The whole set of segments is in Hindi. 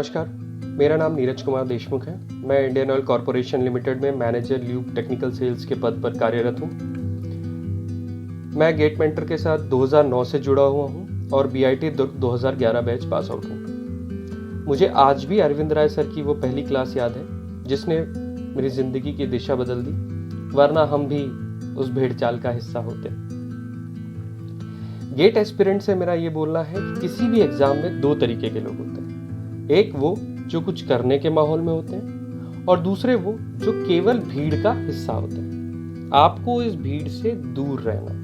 नमस्कार, मेरा नाम नीरज कुमार देशमुख है। मैं इंडियन ऑयल कॉरपोरेशन लिमिटेड में मैनेजर ल्यूब टेक्निकल सेल्स के पद पर कार्यरत हूँ। मैं गेट मेंटर के साथ 2009 से जुड़ा हुआ हूँ और BIT 2011 बैच पास आउट हूँ। मुझे आज भी अरविंद राय सर की वो पहली क्लास याद है जिसने मेरी ज़िंदगी की दिशा बदल दी, वरना हम भी उस भेड़ चाल का हिस्सा होते। गेट एस्पिरेंट से मेरा ये बोलना है कि किसी भी एग्जाम में दो तरीके के लोग होते हैं। एक वो जो कुछ करने के माहौल में होते हैं और दूसरे वो जो केवल भीड़ का हिस्सा होते हैं। आपको इस भीड़ से दूर रहना है।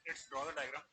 Let's draw the diagram.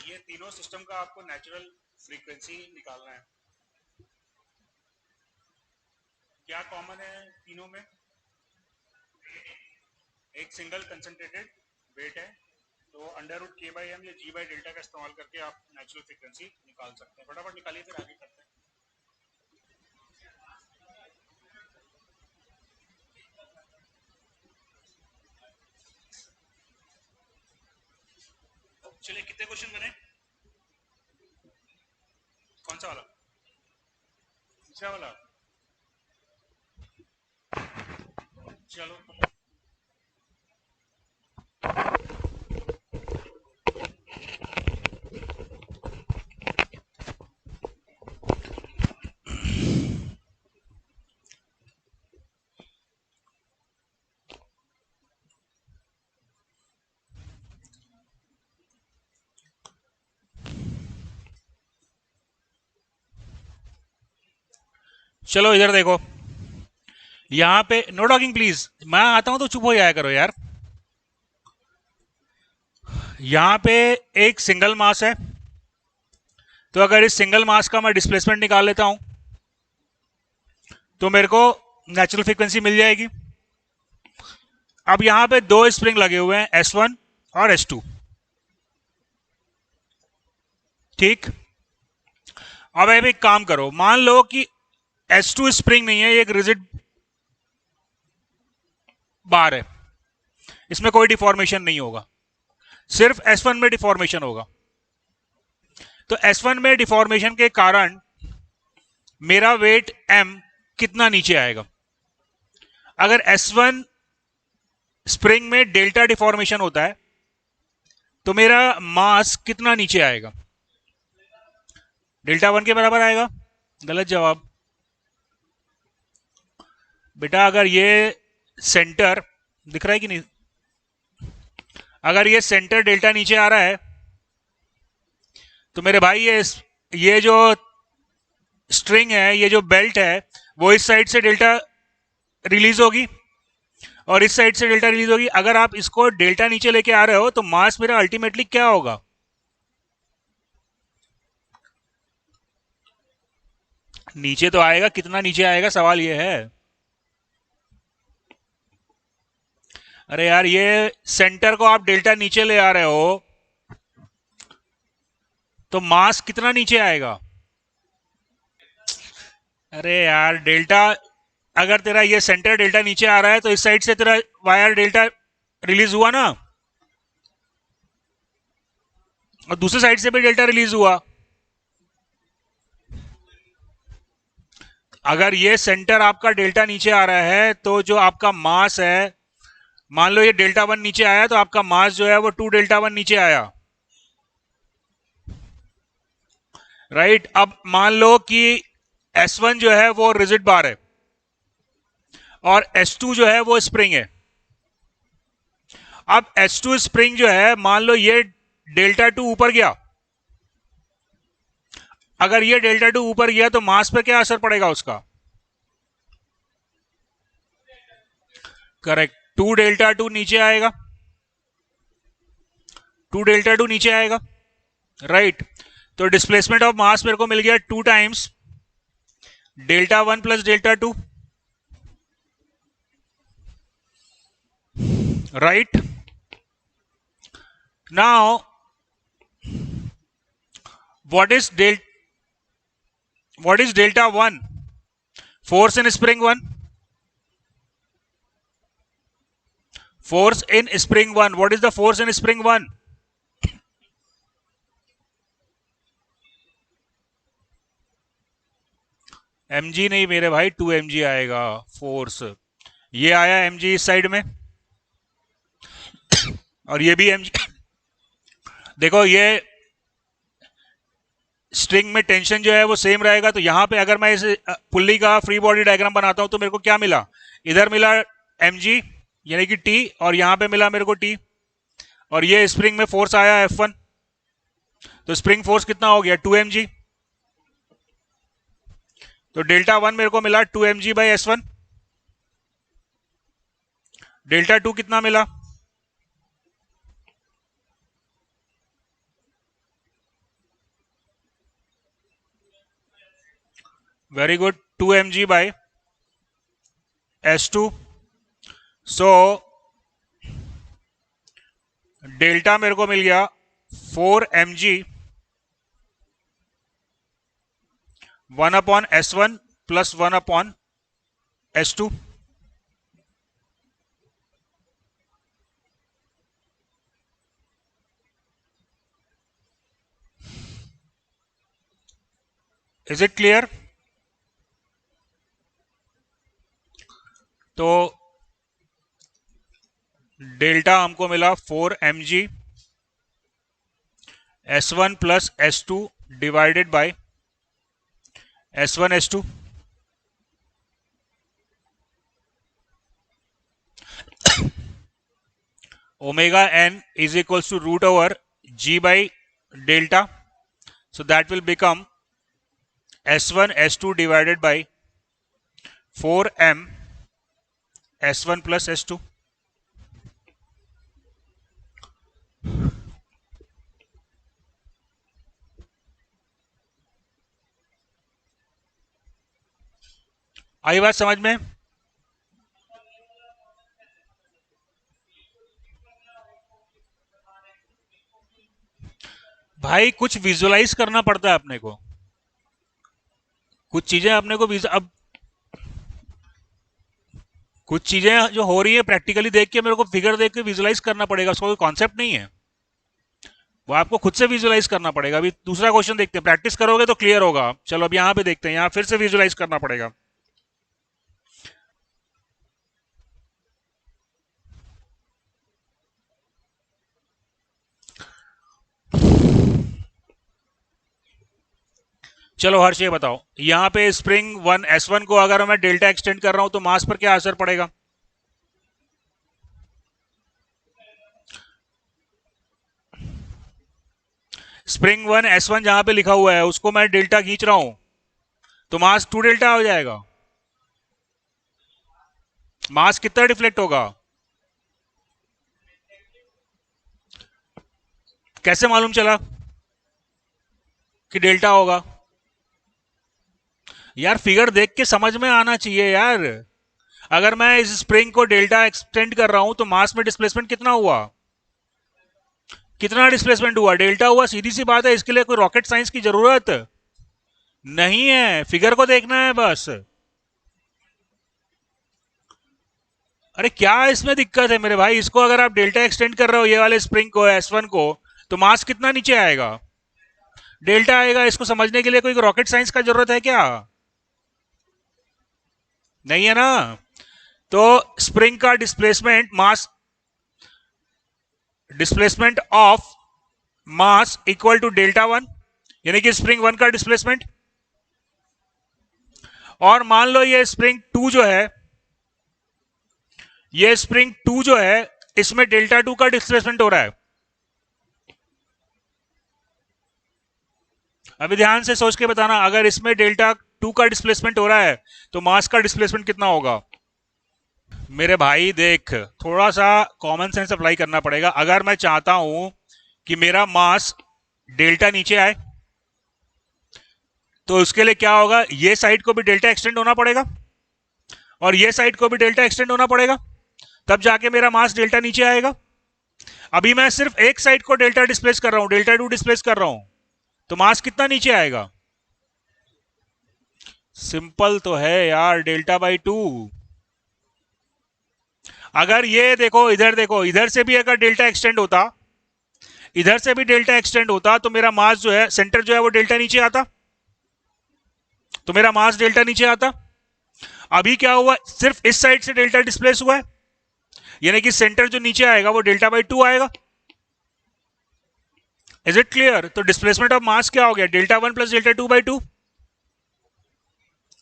ये तीनों सिस्टम का आपको नेचुरल फ्रीक्वेंसी निकालना है। क्या कॉमन है तीनों में? एक सिंगल कंसंट्रेटेड वेट है, तो √K/m या G/डेल्टा का इस्तेमाल करके आप नेचुरल फ्रीक्वेंसी निकाल सकते हैं। फटाफट निकालिए, फिर आगे करते हैं। चलिए, कितने क्वेश्चन बने? कौन सा वाला? दूसरा वाला। चलो, चलो इधर देखो। यहाँ पे नो टॉकिंग प्लीज। मैं आता हूं तो चुप हो जाया करो यार। यहाँ पे एक सिंगल मास है, तो अगर इस सिंगल मास का मैं डिस्प्लेसमेंट निकाल लेता हूं तो मेरे को नेचुरल फ्रीक्वेंसी मिल जाएगी। अब यहां पे दो स्प्रिंग लगे हुए हैं, S1 और S2। ठीक। अब एक काम करो, मान लो कि S2 स्प्रिंग नहीं है, ये एक रिजिड बार है, इसमें कोई डिफॉर्मेशन नहीं होगा, सिर्फ S1 में डिफॉर्मेशन होगा। तो S1 में डिफॉर्मेशन के कारण मेरा वेट M कितना नीचे आएगा? अगर S1 स्प्रिंग में डेल्टा डिफॉर्मेशन होता है तो मेरा मास कितना नीचे आएगा? ΔI के बराबर आएगा। गलत जवाब बेटा। अगर ये सेंटर दिख रहा है कि नहीं, अगर ये सेंटर डेल्टा नीचे आ रहा है तो मेरे भाई ये जो स्ट्रिंग है, ये जो बेल्ट है, वो इस साइड से डेल्टा रिलीज होगी और इस साइड से डेल्टा रिलीज होगी। अगर आप इसको डेल्टा नीचे लेके आ रहे हो तो मास मेरा अल्टीमेटली क्या होगा? नीचे तो आएगा, कितना नीचे आएगा सवाल ये है। अरे यार, ये सेंटर को आप डेल्टा नीचे ले आ रहे हो तो मास कितना नीचे आएगा? अरे यार डेल्टा, अगर तेरा ये सेंटर डेल्टा नीचे आ रहा है तो इस साइड से तेरा वायर डेल्टा रिलीज हुआ ना, और दूसरे साइड से भी डेल्टा रिलीज हुआ। अगर ये सेंटर आपका डेल्टा नीचे आ रहा है तो जो आपका मास है, मान लो ये डेल्टा वन नीचे आया तो आपका मास जो है वो 2 डेल्टा वन नीचे आया, राइट। अब मान लो कि S1 जो है वो रिजिड बार है और S2 जो है वो स्प्रिंग है। अब S2 स्प्रिंग जो है, मान लो ये डेल्टा टू ऊपर गया, अगर ये डेल्टा टू ऊपर गया तो मास पे क्या असर पड़ेगा उसका? करेक्ट, 2 डेल्टा टू नीचे आएगा, 2 डेल्टा टू नीचे आएगा, राइट। तो डिस्प्लेसमेंट ऑफ मास मेरे को मिल गया 2 times delta one plus delta to, right. Now what is delta 1? Force in spring 1, force in spring 1, what is the force in spring 1? mg नहीं मेरे भाई, 2 mg आएगा फोर्स। ये आया mg इस साइड में और ये भी mg। देखो ये स्ट्रिंग में टेंशन जो है वो सेम रहेगा, तो यहां पे अगर मैं इस पुल्ली का फ्री बॉडी डायग्राम बनाता हूं तो मेरे को क्या मिला? इधर मिला mg यानी कि t, और यहां पे मिला मेरे को t, और ये स्प्रिंग में फोर्स आया F1, तो स्प्रिंग फोर्स कितना हो गया? 2 mg। तो डेल्टा वन मेरे को मिला 2 mg by S1, delta two कितना मिला? Very good, 2 mg by S2। So delta मेरे को मिल गया 4 mg 1 upon S1 plus 1 upon S2। Is it clear? तो डेल्टा हमको मिला 4 mg S1 plus S2 divided bye S1 S2। Omega n is equals to root over g by delta, so that will become S1 S2 divided by 4m S1 plus S2। आई बात समझ में? भाई कुछ विजुअलाइज करना पड़ता है अपने को, कुछ चीजें अपने को अब कुछ चीजें जो हो रही है प्रैक्टिकली देख के मेरे को फिगर देख के विजुअलाइज करना पड़ेगा, उसका कोई कॉन्सेप्ट नहीं है, वो आपको खुद से विजुअलाइज करना पड़ेगा। अभी दूसरा क्वेश्चन देखते हैं, प्रैक्टिस करोगे तो क्लियर होगा। चलो अब यहां पे देखते हैं, यहां फिर से विजुअलाइज करना पड़ेगा। चलो हर्ष ये बताओ, यहां पे स्प्रिंग वन S1 को अगर मैं डेल्टा एक्सटेंड कर रहा हूं तो मास पर क्या असर पड़ेगा? स्प्रिंग वन S1 जहां पे लिखा हुआ है उसको मैं डेल्टा खींच रहा हूं तो मास 2 डेल्टा हो जाएगा। मास कितना डिफ्लेक्ट होगा? कैसे मालूम चला कि डेल्टा होगा? यार फिगर देख के समझ में आना चाहिए यार। अगर मैं इस स्प्रिंग को डेल्टा एक्सटेंड कर रहा हूं तो मास में डिस्प्लेसमेंट कितना हुआ? कितना डिस्प्लेसमेंट हुआ, डेल्टा हुआ, सीधी सी बात है, इसके लिए कोई रॉकेट साइंस की जरूरत नहीं है, फिगर को देखना है बस। अरे क्या इसमें दिक्कत है मेरे भाई, इसको अगर आप डेल्टा एक्सटेंड कर रहे हो ये वाले स्प्रिंग को S1 को, तो मास कितना नीचे आएगा, डेल्टा आएगा। इसको समझने के लिए कोई रॉकेट साइंस का जरूरत है क्या, नहीं है ना। तो स्प्रिंग का displacement mass, displacement of mass equal to delta one, यानी कि स्प्रिंग वन का डिस्प्लेसमेंट। और मान लो ये स्प्रिंग टू जो है, ये स्प्रिंग टू जो है, इसमें डेल्टा टू का डिस्प्लेसमेंट हो रहा है। अभी ध्यान से सोच के बताना, अगर इसमें डेल्टा टू का डिस्प्लेसमेंट हो रहा है तो मास का डिस्प्लेसमेंट कितना होगा। मेरे भाई देख, थोड़ा सा कॉमन सेंस अप्लाई करना पड़ेगा। अगर मैं चाहता हूं कि मेरा मास डेल्टा नीचे आए, तो उसके लिए क्या होगा, ये साइड को भी डेल्टा एक्सटेंड होना पड़ेगा और ये साइड को भी डेल्टा एक्सटेंड होना पड़ेगा, तब जाके मेरा मास डेल्टा नीचे आएगा। अभी मैं सिर्फ एक साइड को डेल्टा डिस्प्लेस कर रहा हूं, डेल्टा टू डिस्प्लेस कर रहा हूं, तो मास कितना नीचे आएगा। सिंपल तो है यार, डेल्टा बाई टू। अगर ये देखो, इधर देखो, इधर से भी अगर डेल्टा एक्सटेंड होता, इधर से भी डेल्टा एक्सटेंड होता, तो मेरा मास जो है, सेंटर जो है वो डेल्टा नीचे आता, तो मेरा मास डेल्टा नीचे आता। अभी क्या हुआ, सिर्फ इस साइड से डेल्टा डिस्प्लेस हुआ है, यानी कि सेंटर जो नीचे आएगा वो डेल्टा बाई टू आएगा। Is it clear. तो डिस्प्लेसमेंट ऑफ मास क्या हो गया, delta one plus delta two by two,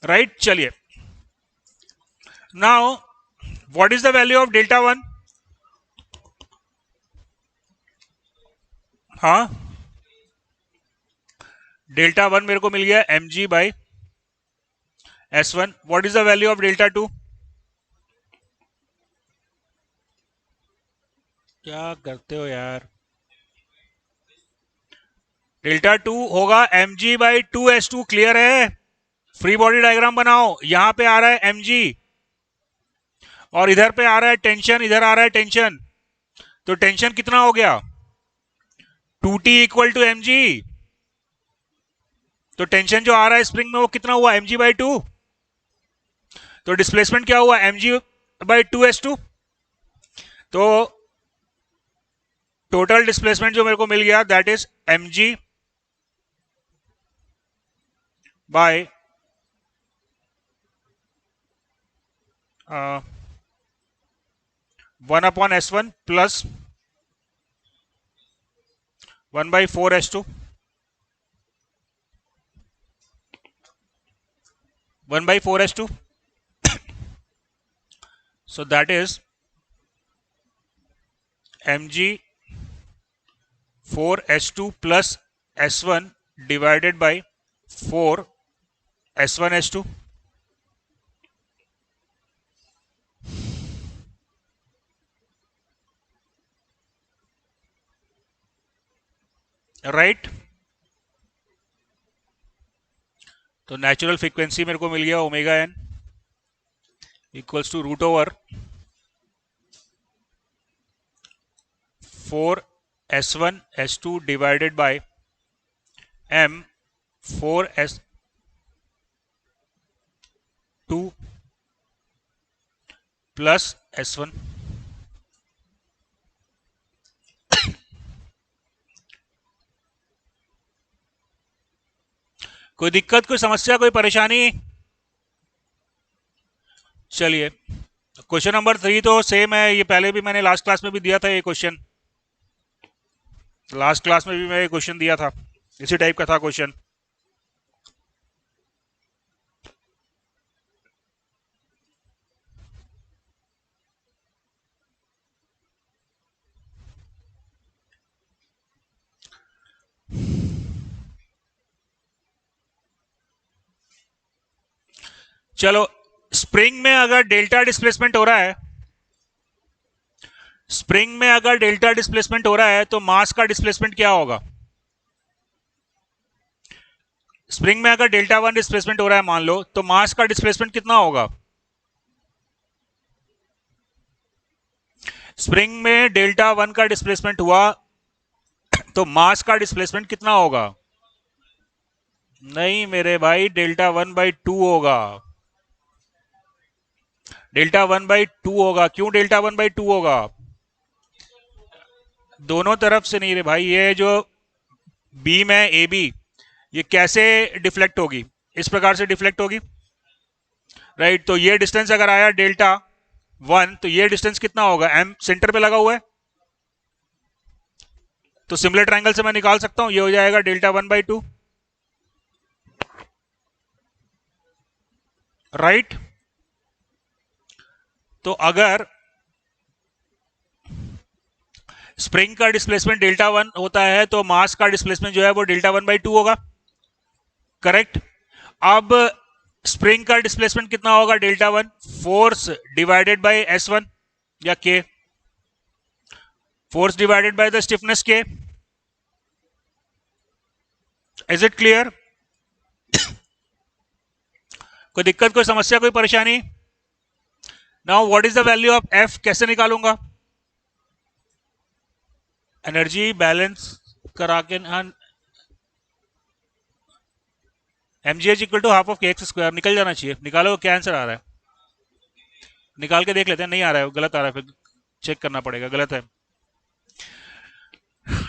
right. चलिए, now what is the value of delta one. हाँ, डेल्टा वन मेरे को मिल गया mg by S1। What is the value of delta two, क्या करते हो यार। डेल्टा टू होगा mg by two S2। Clear है, फ्री बॉडी डायग्राम बनाओ। यहां पे आ रहा है mg और इधर पे आ रहा है टेंशन, इधर आ रहा है टेंशन, तो टेंशन कितना हो गया, 2t इक्वल टू mg। तो टेंशन जो आ रहा है स्प्रिंग में वो कितना हुआ, mg बाई टू। तो डिस्प्लेसमेंट क्या हुआ, mg बाई टू S2। तो टोटल डिस्प्लेसमेंट जो मेरे को मिल गया, that is mg by 1/S1 plus 1/4S2, 1/4S2। So that is mg 4S2 plus S1 divided by 4 S1 S2। Right. तो नेचुरल फ्रीक्वेंसी मेरे को मिल गया omega n equals to root over 4S1 S2 divided by m 4S2 plus S1। कोई दिक्कत, कोई समस्या, कोई परेशानी। चलिए, क्वेश्चन नंबर 3 तो सेम है, ये पहले भी मैंने लास्ट क्लास में भी दिया था ये क्वेश्चन, लास्ट क्लास में भी मैं ये क्वेश्चन दिया था, इसी टाइप का था क्वेश्चन। चलो, स्प्रिंग में अगर डेल्टा डिस्प्लेसमेंट हो रहा है, स्प्रिंग में अगर डेल्टा डिस्प्लेसमेंट हो रहा है तो मास का डिस्प्लेसमेंट क्या होगा। स्प्रिंग में अगर डेल्टा वन डिस्प्लेसमेंट हो रहा है मान लो, तो मास का डिस्प्लेसमेंट कितना होगा। स्प्रिंग में डेल्टा वन का डिस्प्लेसमेंट हुआ तो मास का डिस्प्लेसमेंट कितना होगा? नहीं मेरे भाई, डेल्टा 1/2 होगा। डेल्टा 1/2 होगा। क्यों डेल्टा 1/2 होगा? दोनों तरफ से नहीं रे भाई, ये जो बीम है ए बी, ये कैसे डिफ्लेक्ट होगी? इस प्रकार से डिफ्लेक्ट होगी, राइट। तो ये डिस्टेंस अगर आया डेल्टा 1, तो ये डिस्टेंस कितना होगा? एम सेंटर पे लगा हुआ है, तो सिमिलर ट्रायंगल से मैं निकाल सकता हूं, ये हो जाएगा डेल्टा 1/2, राइट। तो अगर स्प्रिंग का डिस्प्लेसमेंट डेल्टा 1 होता है, तो मास का डिस्प्लेसमेंट जो है वो डेल्टा 1/2 होगा, करेक्ट। अब स्प्रिंग का डिस्प्लेसमेंट कितना होगा? Delta 1 force divided bye S1 या K, force divided by the stiffness K। Is it clear? कोई दिक्कत, कोई समस्या, कोई परेशानी? Now what is the value of F? कैसे निकालूंगा? एनर्जी बैलेंस करा के mgh equal to half of kx square निकल जाना चाहिए। निकालो, क्या आंसर आ रहा है? निकाल के देख लेते हैं। नहीं आ रहा है, गलत आ रहा है, फिर चेक करना पड़ेगा, गलत है।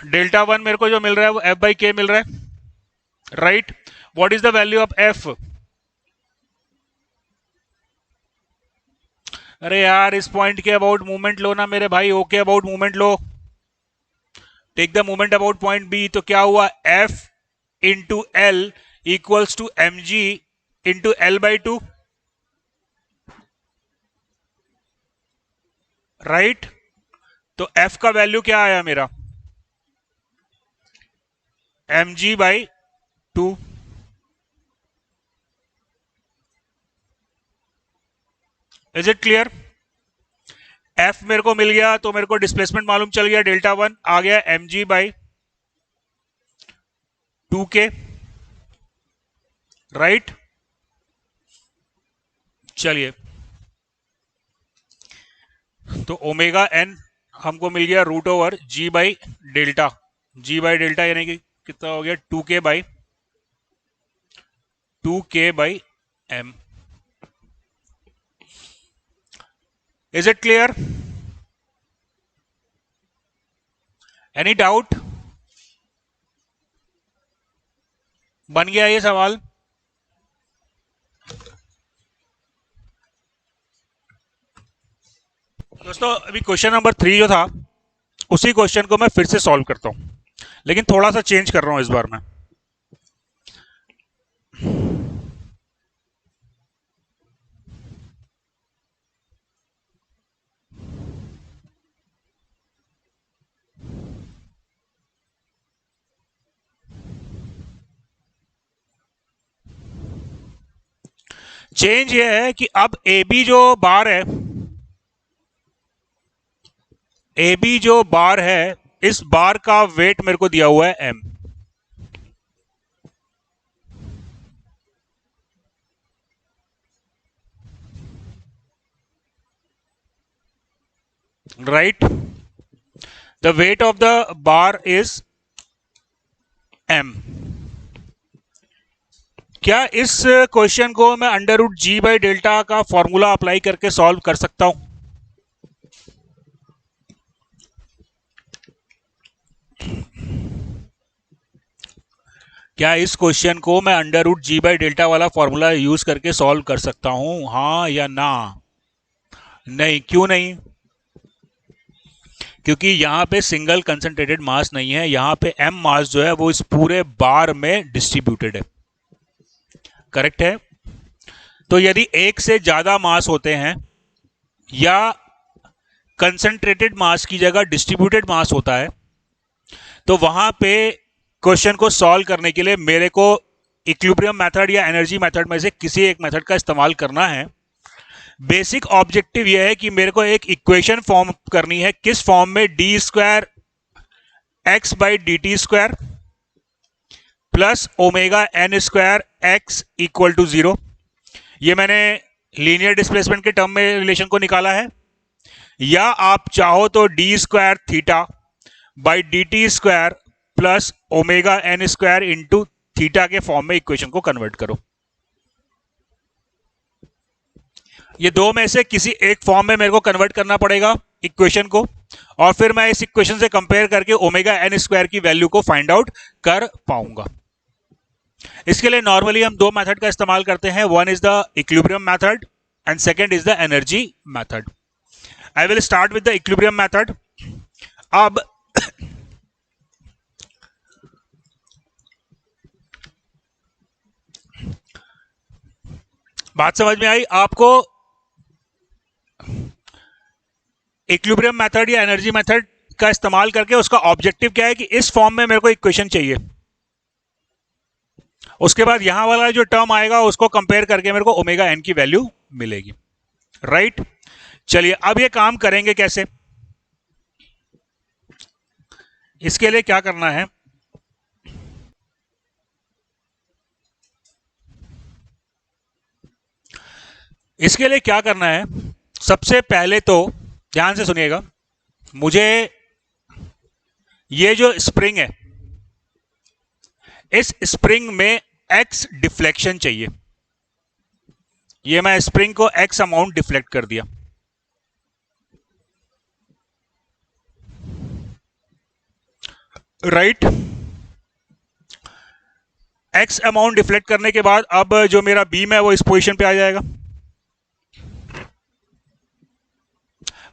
डेल्टा 1 मेरे को जो मिल रहा है वो F/K मिल रहा है, right. What is the value of F? अरे यार, इस पॉइंट के अबाउट मूवमेंट लो ना मेरे भाई, ओके अबाउट मूवमेंट लो। Take the movement about point b, तो क्या हुआ? F into l equals to mg into L/2, right. तो F का वैल्यू क्या आया मेरा? mg/2। Is it clear? F मेरे को मिल गया, तो मेरे को डिस्प्लेसमेंट मालूम चल गया, डेल्टा 1 आ गया mg/2k, राइट। चलिए, तो ओमेगा n हमको मिल गया √g/डेल्टा। g/डेल्टा यानी कि कितना हो गया? 2k/m। Is it clear? Any doubt? बन गया ये सवाल? दोस्तों, अभी क्वेश्चन नंबर 3 जो था, उसी क्वेश्चन को मैं फिर से सॉल्व करता हूं, लेकिन थोड़ा सा चेंज कर रहा हूं इस बार मैं। चेंज ये है कि अब ए बी जो बार है, ए बी जो बार है, इस बार का वेट मेरे को दिया हुआ है m, right. The weight of the bar is m। क्या इस क्वेश्चन को मैं √g/डेल्टा का फॉर्मूला अप्लाई करके सॉल्व कर सकता हूं? क्या इस क्वेश्चन को मैं √g/डेल्टा वाला फॉर्मूला यूज करके सॉल्व कर सकता हूं? हाँ या ना? नहीं। क्यों नहीं? क्योंकि यहां पे सिंगल कंसंट्रेटेड मास नहीं है, यहां पे m मास जो है वो इस पूरे बार में डिस्ट्रीब्यूटेड है, करेक्ट है। तो यदि एक से ज्यादा मास होते हैं या कंसंट्रेटेड मास की जगह डिस्ट्रीब्यूटेड मास होता है, तो वहां पे क्वेश्चन को सॉल्व करने के लिए मेरे को इक्विलिब्रियम मेथड या एनर्जी मेथड में से किसी एक मेथड का इस्तेमाल करना है। बेसिक ऑब्जेक्टिव यह है कि मेरे को एक इक्वेशन फॉर्म करनी है, किस फॉर्म में? d² x/dt² plus ω/n² x equal to 0। ये मैंने लीनियर डिस्प्लेसमेंट के टर्म में रिलेशन को निकाला है। या आप चाहो तो d² θ/dt² plus omega n square into theta के फॉर्म में इक्वेशन को कन्वर्ट करो। ये दो में से किसी एक फॉर्म में मेरे को कन्वर्ट करना पड़ेगा इक्वेशन को, और फिर मैं इस इक्वेशन से कंपेयर करके ओमेगा एन स्क्वायर की वैल्यू को फाइंड आउट कर पाऊंगा। इसके लिए नॉर्मली हम दो मेथड का इस्तेमाल करते हैं, one is the equilibrium method and second is the energy method. I will start with the equilibrium method. अब बात समझ में आई आपको? इक्विलिब्रियम मेथड या एनर्जी मेथड का इस्तेमाल करके उसका ऑब्जेक्टिव क्या है कि इस फॉर्म में मेरे को इक्वेशन चाहिए, उसके बाद यहां वाला जो टर्म आएगा उसको कंपेयर करके मेरे को ओमेगा एन की वैल्यू मिलेगी, राइट? चलिए अब ये काम करेंगे कैसे, इसके लिए क्या करना है, इसके लिए क्या करना है, सबसे पहले तो ध्यान से सुनिएगा, मुझे ये जो स्प्रिंग है इस स्प्रिंग में x डिफ्लेक्शन चाहिए। ये मैं स्प्रिंग को x अमाउंट डिफ्लेक्ट कर दिया, राइट? x अमाउंट डिफ्लेक्ट करने के बाद अब जो मेरा बीम है वो इस पोजीशन पे आ जाएगा।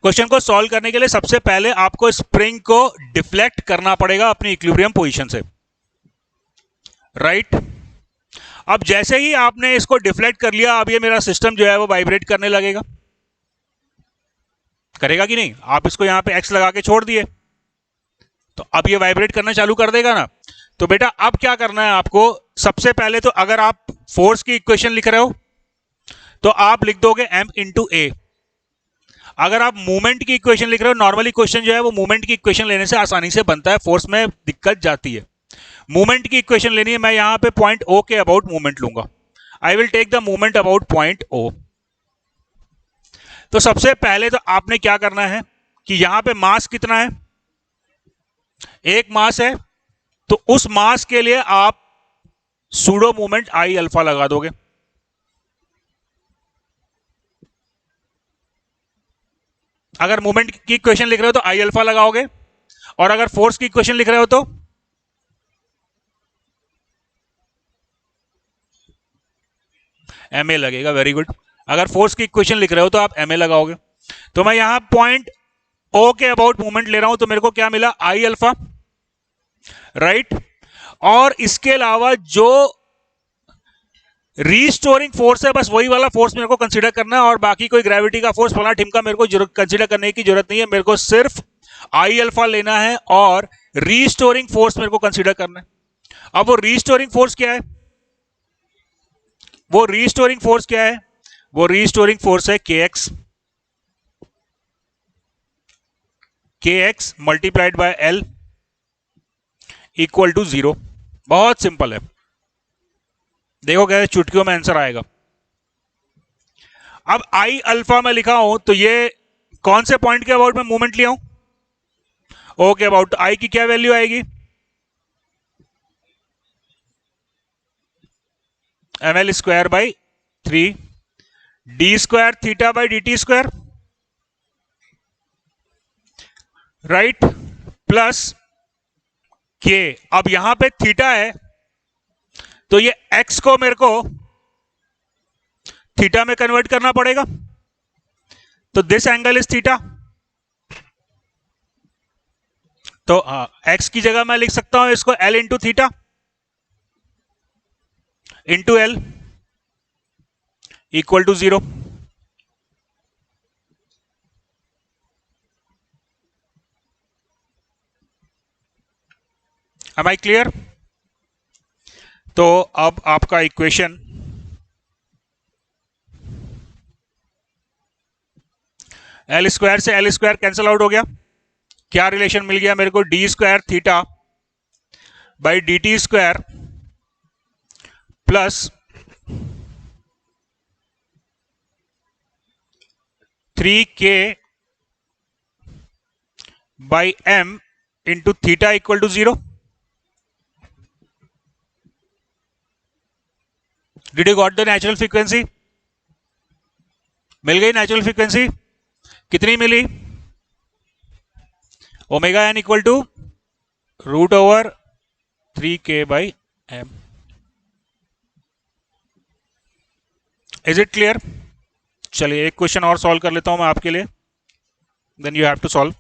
क्वेश्चन को सॉल्व करने के लिए सबसे पहले आपको स्प्रिंग को डिफ्लेक्ट करना पड़ेगा अपनी इक्विलिब्रियम पोजीशन से, राइट? अब जैसे ही आपने इसको डिफ्लेक्ट कर लिया, अब ये मेरा सिस्टम जो है वो वाइब्रेट करने लगेगा, करेगा कि नहीं? आप इसको यहां पे x लगा के छोड़ दिए तो अब ये वाइब्रेट करना चालू कर देगा ना। तो बेटा अब क्या करना है आपको, सबसे पहले तो अगर आप फोर्स की इक्वेशन लिख रहे हो तो आप लिख दोगे m इंटू ए। अगर आप मूवमेंट की इक्वेशन लिख रहे हो, नॉर्मली क्वेश्चन जो है वो मूवमेंट की इक्वेशन लेने से आसानी से बनता है, फोर्स में दिक्कत जाती है। मूवमेंट की इक्वेशन लेनी है, मैं यहां पे पॉइंट ओ के अबाउट मूवमेंट लूंगा। I will take the movement about point o. तो सबसे पहले तो आपने क्या करना है कि यहां पे मास कितना है, एक मास है, तो उस मास के लिए आप सूडो मूवमेंट आई अल्फा लगा दोगे। अगर मूवमेंट की इक्वेशन लिख रहे हो तो आई अल्फा लगाओगे, और अगर फोर्स की इक्वेशन लिख रहे हो तो एम ए लगेगा। Very good. अगर फोर्स की इक्वेशन लिख रहे हो तो आप एम ए लगाओगे। तो मैं यहां पॉइंट ओ के अबाउट मूवमेंट ले रहा हूं, तो मेरे को क्या मिला, आई अल्फा, राइट? और इसके अलावा जो रीस्टोरिंग फोर्स है बस वही वाला फोर्स मेरे को कंसीडर करना है, और बाकी कोई ग्रेविटी का फोर्स फला ठिमका मेरे को कंसीडर करने की जरूरत नहीं है। मेरे को सिर्फ आई अल्फा लेना है और रीस्टोरिंग फोर्स मेरे को कंसीडर करना है। अब वो रीस्टोरिंग फोर्स क्या है, वो रीस्टोरिंग फोर्स क्या है, वो रीस्टोरिंग फोर्स है k x multiplied by l equal to 0। बहुत सिंपल है, देखो कैसे चुटकियों में आंसर आएगा। अब आई अल्फा में लिखा हूं तो ये कौन से पॉइंट के अबाउट में मूवमेंट लिया हूं, ओ के अबाउट। आई की क्या वैल्यू आएगी, m L square by 3 d square theta by d t square, right, plus k. अब यहां पे थीटा है तो ये x को मेरे को थीटा में कन्वर्ट करना पड़ेगा, तो दिस एंगल इज थीटा। तो x की जगह मैं लिख सकता हूं इसको l into theta into l equal to 0। Am I clear? तो अब आपका इक्वेशन एल स्क्वायर से एल स्क्वायर कैंसिल आउट हो गया, क्या रिलेशन मिल गया मेरे को, d square theta by d t square plus 3k by m into theta equal to 0। Did you got the natural frequency? मिल गई नेचुरल फ्रीक्वेंसी? कितनी मिली? Omega n equal to √3k/m. Is it clear? चलिए एक क्वेश्चन और सॉल्व कर लेता हूं मैं आपके लिए, then you have to solve.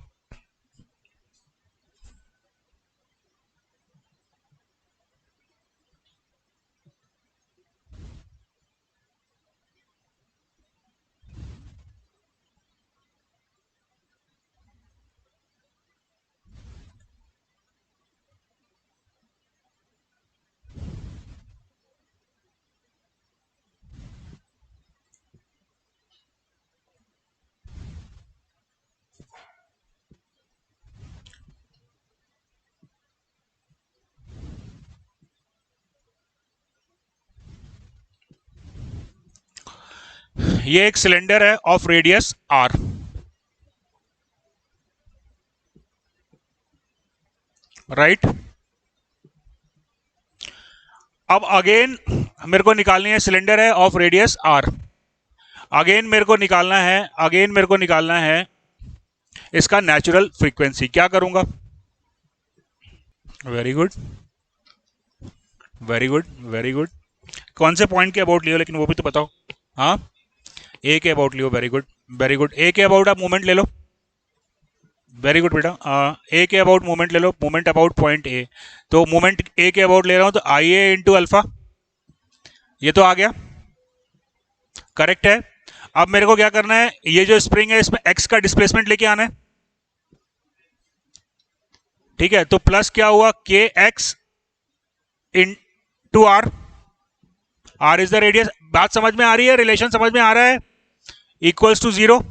ये एक सिलेंडर है ऑफ रेडियस r. राइट. अब अगेन मेरे को निकालनी है, सिलेंडर है ऑफ रेडियस r. अगेन मेरे को निकालना है इसका नेचुरल फ्रीक्वेंसी. क्या करूंगा? Very good, very good, very good. कौन से पॉइंट के अबाउट लियो, लेकिन वो भी तो बताओ. हाँ, A K about Leo. Very good, very good. A K about आप मोमेंट ले लो. वेरी गुड बेटा. ए के अबाउट मोमेंट ले लो, मोमेंट अबाउट पॉइंट ए. तो मोमेंट ए के अबाउट ले रहा हूं, तो आई ए इंटू अल्फा, ये तो आ गया. करेक्ट है. अब मेरे को क्या करना है, ये जो स्प्रिंग है इसमें एक्स का डिस्प्लेसमेंट लेके आना है. ठीक है, तो प्लस क्या हुआ, K X into R. R is the radius. बात समझ में आ रही है? रिलेशन समझ में आ रहा है? Equals to 0.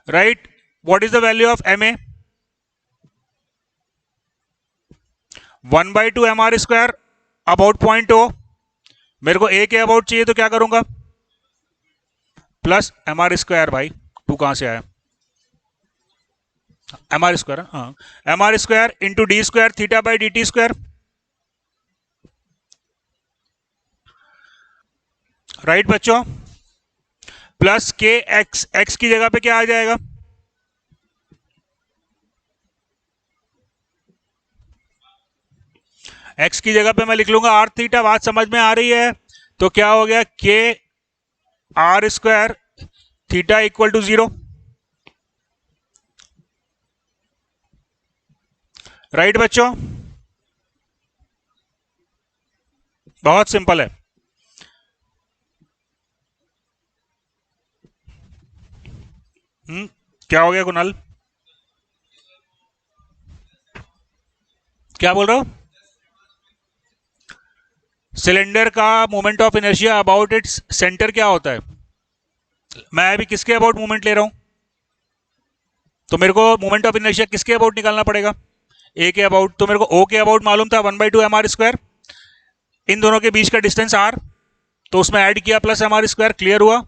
Right. What is the value of M A? 1/2 mr² about point O. मेरे को ए के अबाउट चाहिए, तो क्या करूंगा? Plus mr². भाई 2 कहां से आया? mr². हाँ, mr² into d² θ/dt². Right बच्चों. प्लस के एक्स, एक्स की जगह पे क्या आ जाएगा? एक्स की जगह पे मैं लिख लूंगा आर थीटा. बात समझ में आ रही है? तो क्या हो गया, के r² theta equal to 0. Right बच्चों, बहुत सिंपल है. क्या हो गया कुणाल? क्या बोल रहा हो? सिलेंडर का moment of inertia about its centre क्या होता है? मैं अभी किसके अबाउट मोमेंट ले रहा हूं, तो मेरे को मोमेंट ऑफ इनर्शिया किसके अबाउट निकालना पड़ेगा? ए के अबाउट. तो मेरे को ओ के अबाउट मालूम था 1/2 mr². इन दोनों के बीच का डिस्टेंस r, तो उसमें ऐड किया प्लस mr². क्लियर हुआ?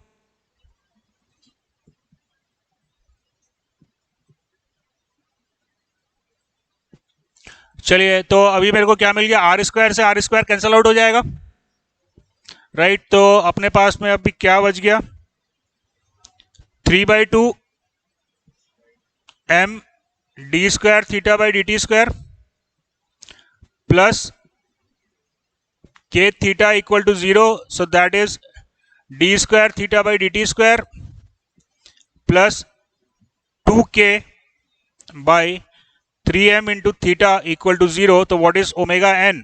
चलिए, तो अभी मेरे को क्या मिल गया, r² से r² कैंसल आउट हो जाएगा. राइट. तो अपने पास में अभी क्या बच गया, 3/2 m d² θ/dt² plus k theta equal to 0. So that is d² θ/dt² plus 2k/3m into theta equal to 0. तो what is omega n?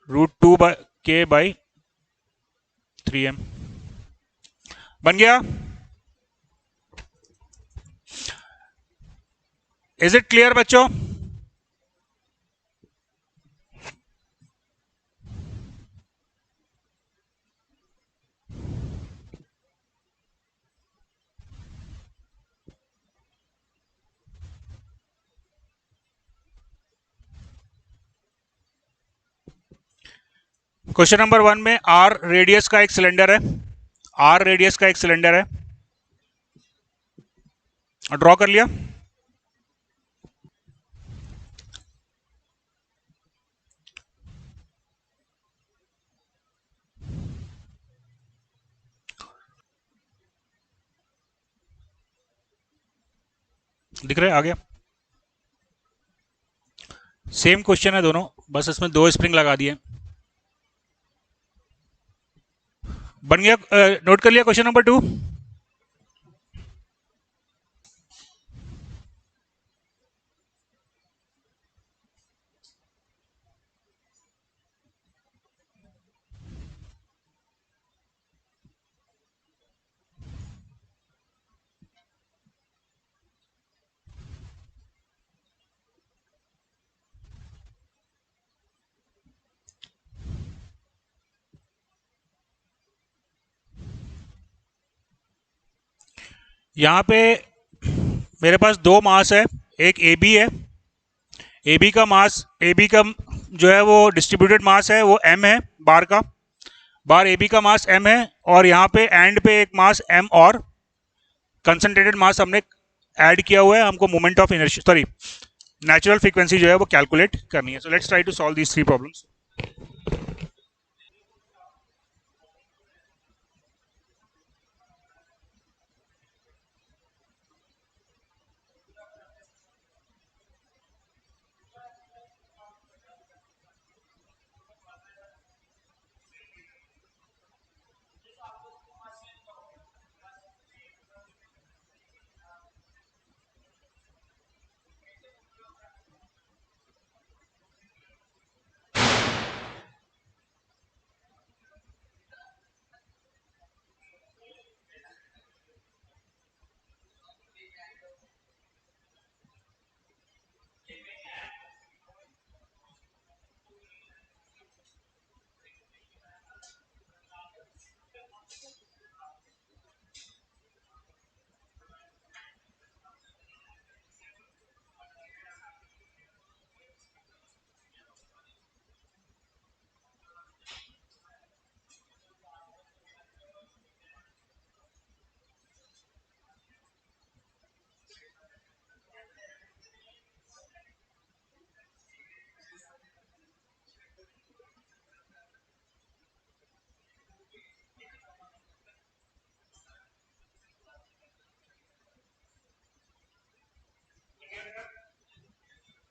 √2k/3m. बन गया. इज इट क्लियर बच्चों? क्वेश्चन नंबर 1 में आर रेडियस का एक सिलेंडर है. आर रेडियस का एक सिलेंडर है, ड्रॉ कर लिया. दिख रहा है? आ गया। सेम क्वेश्चन है दोनों, बस इसमें 2 स्प्रिंग लगा दिए। बन गया? नोट कर लिया क्वेश्चन नंबर 2? यहाँ पे मेरे पास 2 मास है, एक ए बी है। ए बी का मास, ए बी का जो है वो डिस्ट्रीब्यूटेड मास है, वो एम है बार का। बार ए बी का मास एम है, और यहाँ पे एंड पे एक मास एम और कंसंट्रेटेड मास हमने ऐड किया हुआ है। हमको moment of inertia, sorry, natural frequency जो है वो कैलकुलेट करनी है। So let's try to solve these 3 problems.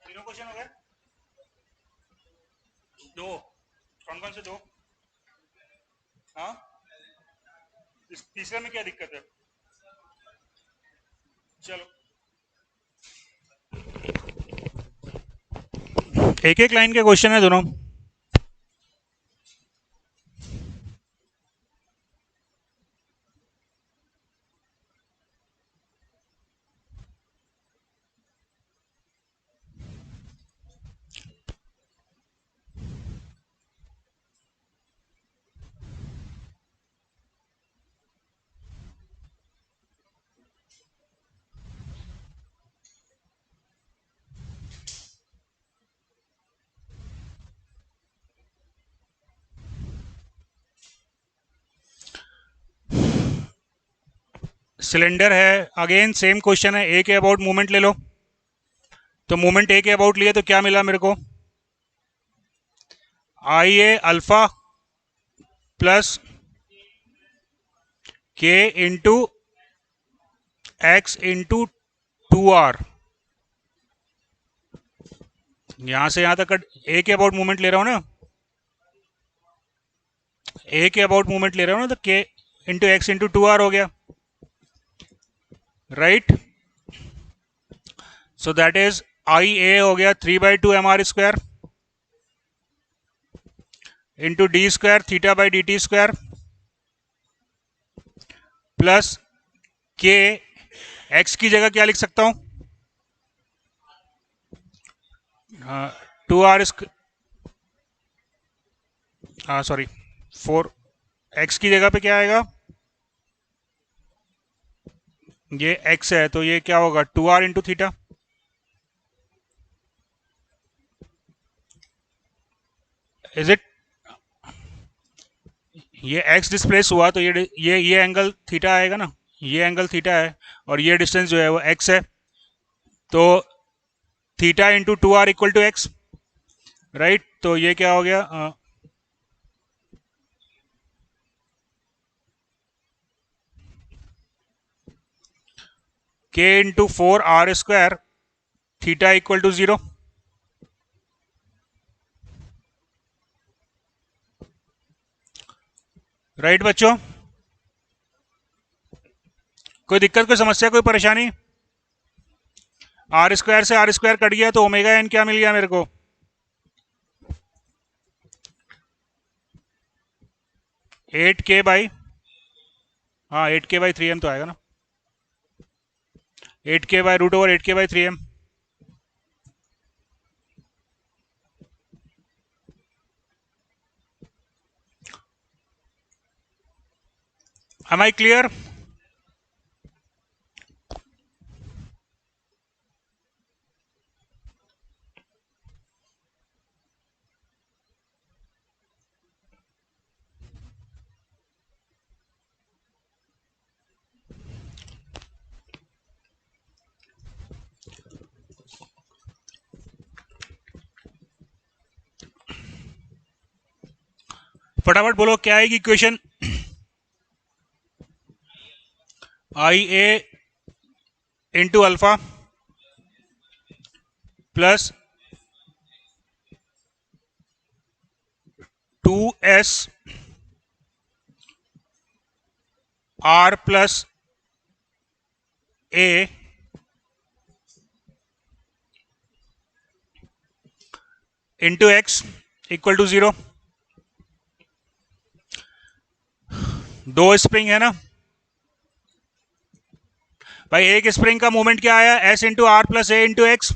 तीनों क्वेश्चन हो गए? दो? कौन कौन से दो? हाँ, इस तीसरे में क्या दिक्कत है? चलो, एक एक लाइन के क्वेश्चन है दोनों। सिलेंडर है, अगेन सेम क्वेश्चन है। ए के अबाउट मूवमेंट ले लो। तो मूवमेंट ए के अबाउट लिए तो क्या मिला मेरे को? आई ए अल्फा प्लस के इंटू एक्स इंटू 2r। यहां से यहां तक ए के अबाउट मूवमेंट ले रहा हूं ना, ए के अबाउट मूवमेंट ले रहा हूं ना, तो के इंटू एक्स इंटू 2r हो गया, right? So that is I a हो गया 3/2 mr² into d² theta by dt square plus k. X की जगह क्या लिख सकता हूं? 2r, sorry 4। एक्स की जगह पे क्या आएगा? ये एक्स है तो ये क्या होगा? 2r into theta. Is it? ये एक्स डिस्प्लेस हुआ तो ये एंगल थीटा आएगा ना, ये एंगल थीटा है, और ये डिस्टेंस जो है वो एक्स है। तो theta into 2r equal to x, right? तो ये क्या हो गया? k into 4r² theta equal to 0। Right बच्चों, कोई दिक्कत, कोई समस्या, कोई परेशानी? r² से r² कट गया तो ओमेगा एन क्या मिल गया मेरे को? 8k बाई, हाँ 8k बाई 3m तो आएगा ना, 8k by root over 8k by 3m। Am I clear? फटाफट बोलो क्या आएगी इक्वेशन? I A into alpha plus 2s r plus A into X equal to 0। दो स्प्रिंग है ना भाई, एक स्प्रिंग का मोमेंट क्या आया, s into R plus A into X,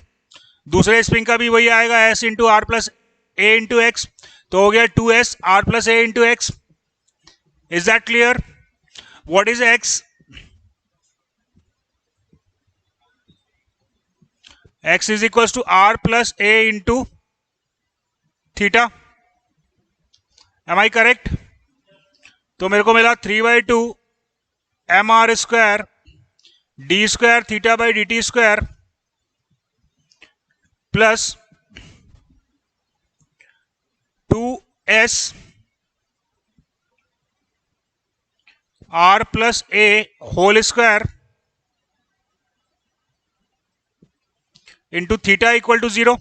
दूसरे स्प्रिंग का भी वही आएगा, s into R plus A into X, तो हो गया 2s r plus A into X. Is that clear? What is x? x is equal to r plus A into theta. M I correct? तो मेरे को मिला 3/2 mr² d² theta by dt² plus 2s r plus A whole square into theta equal to 0।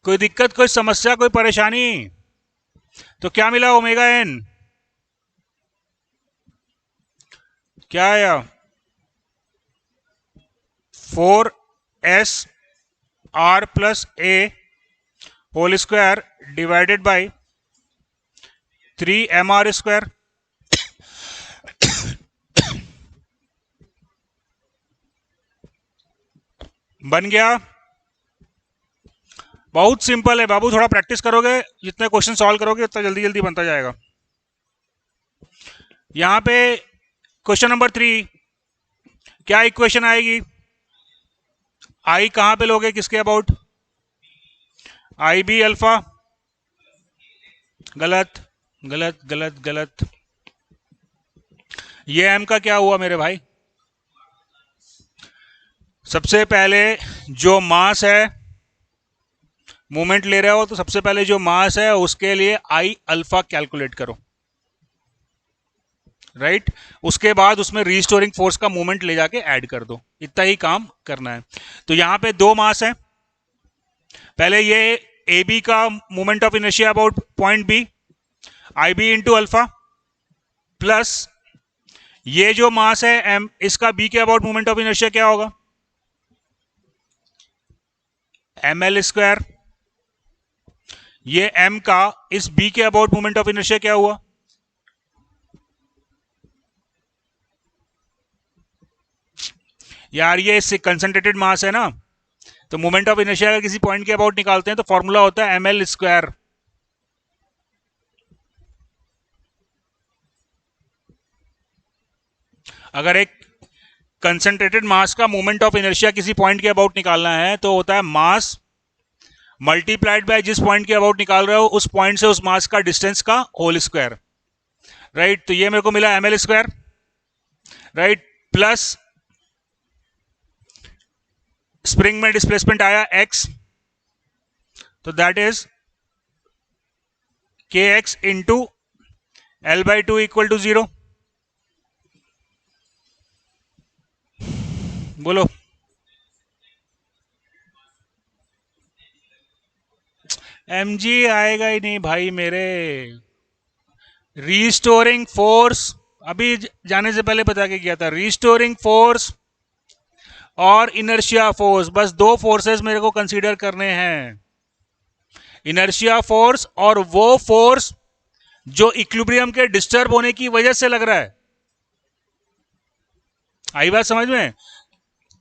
कोई दिक्कत, कोई समस्या, कोई परेशानी? तो क्या मिला ओमेगा एन? क्या आया? 4s r plus A whole square divided by 3mr²। बन गया? बहुत सिंपल है बाबू, थोड़ा प्रैक्टिस करोगे, जितने क्वेश्चन सॉल्व करोगे उतना जल्दी जल्दी बनता जाएगा। यहां पे क्वेश्चन नंबर 3 क्या इक्वेशन आएगी? आई कहां पे लोगे, किसके अबाउट? आई बी अल्फा, गलत गलत गलत गलत। ये एम का क्या हुआ मेरे भाई? सबसे पहले जो मास है, मूवमेंट ले रहे हो तो सबसे पहले जो मास है उसके लिए आई अल्फा कैलकुलेट करो, राइट? उसके बाद उसमें रीस्टोरिंग फोर्स का मूवमेंट ले जाके ऐड कर दो, इतना ही काम करना है। तो यहां पे दो मास है, पहले ये ए बी का movement of inertia about point B, I B into alpha, plus ये जो मास है एम, इसका बी के अबाउट मूवमेंट ऑफ इनर्शिया क्या होगा? M L square. ये एम का इस बी के अबाउट मूवमेंट ऑफ इनर्शिया क्या हुआ? यार ये कंसंट्रेटेड मास है ना, तो मोमेंट ऑफ इनर्शिया अगर किसी पॉइंट के अबाउट निकालते हैं तो फॉर्मूला होता है एम एल स्क्वायर। अगर एक कंसंट्रेटेड मास का मोमेंट ऑफ इनर्शिया किसी पॉइंट के अबाउट निकालना है तो होता है मास मल्टीप्लाइड बाय जिस पॉइंट के अबाउट निकाल रहे हो उस पॉइंट से उस मास का डिस्टेंस का होल स्क्वायर, राइट? तो ये मेरे को मिला M L square, right? Plus spring में डिस्प्लेसमेंट आया x, तो that is K X into L/2 equal to 0। बोलो। mg आएगा ही नहीं भाई मेरे। रीस्टोरिंग फोर्स अभी जाने से पहले बता के किया था। रीस्टोरिंग फोर्स और इनर्शिया फोर्स, बस दो फोर्सेस मेरे को कंसीडर करने हैं। इनर्शिया फोर्स और वो फोर्स जो इक्विलिब्रियम के डिस्टर्ब होने की वजह से लग रहा है। आई बात समझ में?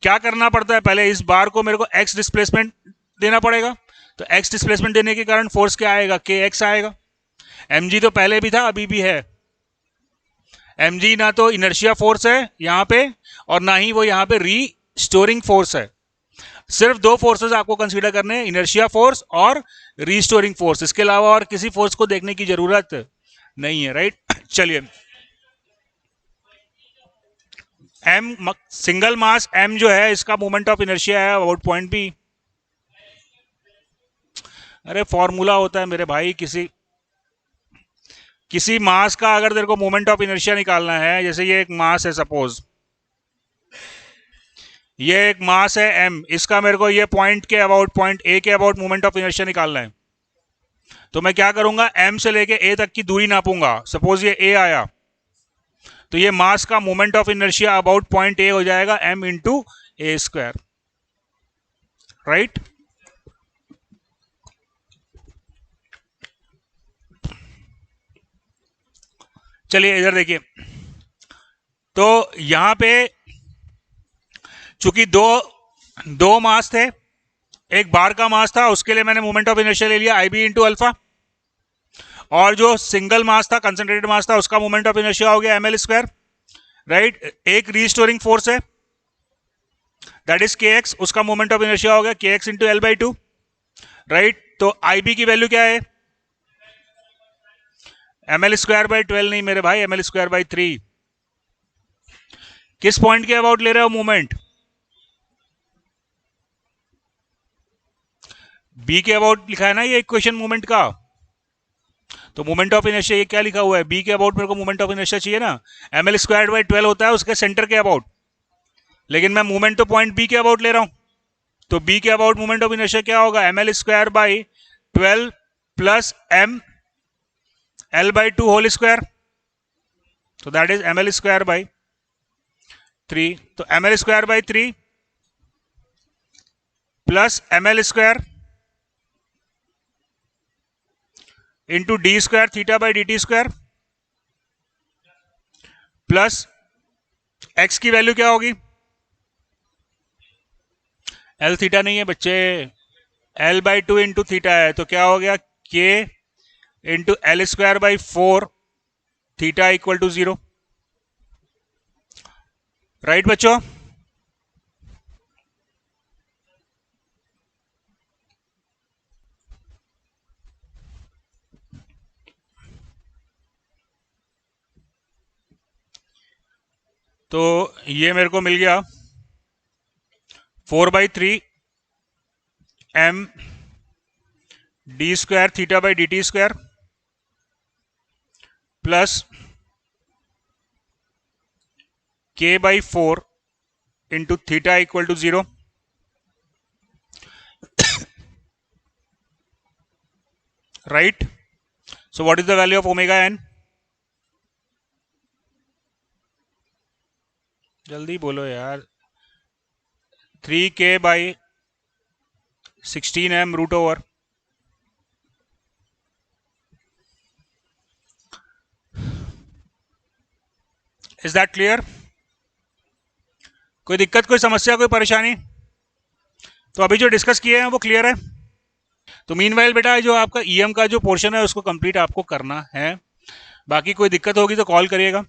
क्या करना पड़ता है, पहले इस बार को मेरे को एक्स डिस्प्लेसमेंट देना पड़ेगा। तो एक्स डिस्प्लेसमेंट देने के कारण फोर्स क्या आएगा, के एक्स आएगा। mg तो पहले भी था, अभी भी है। mg ना तो इनर्शिया फोर्स है यहां पे, और ना ही वो यहां पे रीस्टोरिंग फोर्स है। सिर्फ दो फोर्सेस आपको कंसीडर करने हैं, इनर्शिया फोर्स और रीस्टोरिंग फोर्स। इसके अलावा और किसी फोर्स को देखने की जरूरत नहीं है, राइट। चलिए, m सिंगल मास m जो है, इसका मोमेंट ऑफ इनर्शिया है अबाउट पॉइंट बी। अरे फॉर्मूला होता है मेरे भाई, किसी मास का अगर तेरे को मोमेंट ऑफ इनर्शिया निकालना है, जैसे ये एक मास है, सपोज ये एक मास है m, इसका मेरे को ये पॉइंट के about, point A K about moment of inertia निकालना है। तो मैं क्या करूंगा, m से लेके a तक की दूरी नापूंगा। सपोज ये a आया, तो ये मास का moment of inertia about point A हो जाएगा m इंटू ए स्क्वायर, राइट। चलिए इधर देखिए, तो यहां पे चूंकि दो मास थे, एक बार का मास था, उसके लिए मैंने मोमेंट ऑफ इनर्शिया ले लिया आई बी इंटू अल्फा, और जो सिंगल मास था, कंसंट्रेटेड मास था, उसका मोमेंट ऑफ इनर्शिया हो गया एम एल स्क्वायर, राइट। एक रीस्टोरिंग फोर्स है, दैट इज के एक्स, उसका मोमेंट ऑफ इनर्शिया हो गया के एक्स इंटू L/2, राइट। तो आई बी की वैल्यू क्या है, ml²/12 नहीं मेरे भाई, ml²/3। किस पॉइंट के अबाउट ले रहे हो मोमेंट, बी के अबाउट लिखा है ना ये इक्वेशन मोमेंट का। तो मोमेंट ऑफ इनर्शिया ये क्या लिखा हुआ है, बी के अबाउट मेरे को मोमेंट ऑफ इनर्शिया चाहिए ना। ml²/12 होता है उसके सेंटर के अबाउट, लेकिन मैं मोमेंट तो पॉइंट बी के अबाउट ले रहा हूं। तो बी के अबाउट मोमेंट ऑफ इनर्शिया क्या होगा, ml²/12 plus m L/2 whole square, तो दैट इज ml²/3। तो ml²/3 plus ml² into d² θ/dt² plus x की वैल्यू क्या होगी, L थीटा नहीं है बच्चे, L/2 इंटू थीटा है, तो क्या हो गया k into L²/4 theta equal to 0, right बच्चों। तो ये मेरे को मिल गया 4/3 m d² θ/dt² plus k/4 into theta equal to 0, right. So what is the value of omega n, जल्दी बोलो यार। 3k/16m root over, is that clear? कोई दिक्कत, कोई समस्या, कोई परेशानी? तो अभी जो डिस्कस किए हैं वो क्लियर है। तो मीनवाइल बेटा जो आपका ईएम का जो पोर्शन है उसको कंप्लीट आपको करना है। बाकी कोई दिक्कत होगी तो कॉल करिएगा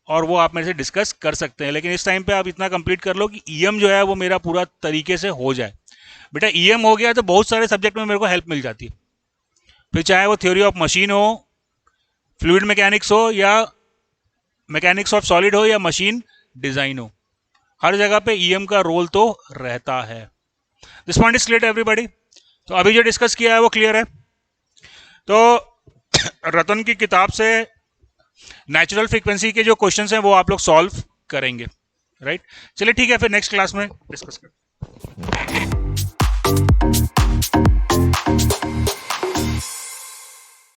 और वो आप मेरे से डिस्कस कर सकते हैं, लेकिन इस टाइम पे आप इतना कंप्लीट कर लो कि ईएम जो है वो मेरा पूरा तरीके से हो जाए। बेटा ईएम हो गया तो बहुत सारे सब्जेक्ट में मेरे को हेल्प मिल जाती है, फिर चाहे वो थ्योरी ऑफ मशीन हो, फ्लूइड मैकेनिक्स हो, या मैकेनिक्स ऑफ सॉलिड हो, या मशीन डिजाइन हो, हर जगह पे ईएम का रोल तो रहता है। This point is clear to everybody. तो अभी जो डिस्कस किया है वो क्लियर है। तो रतन की किताब से नेचुरल फ्रीक्वेंसी के जो क्वेश्चंस हैं वो आप लोग सॉल्व करेंगे, राइट? चलिए ठीक है, फिर नेक्स्ट क्लास में डिस्कस करें।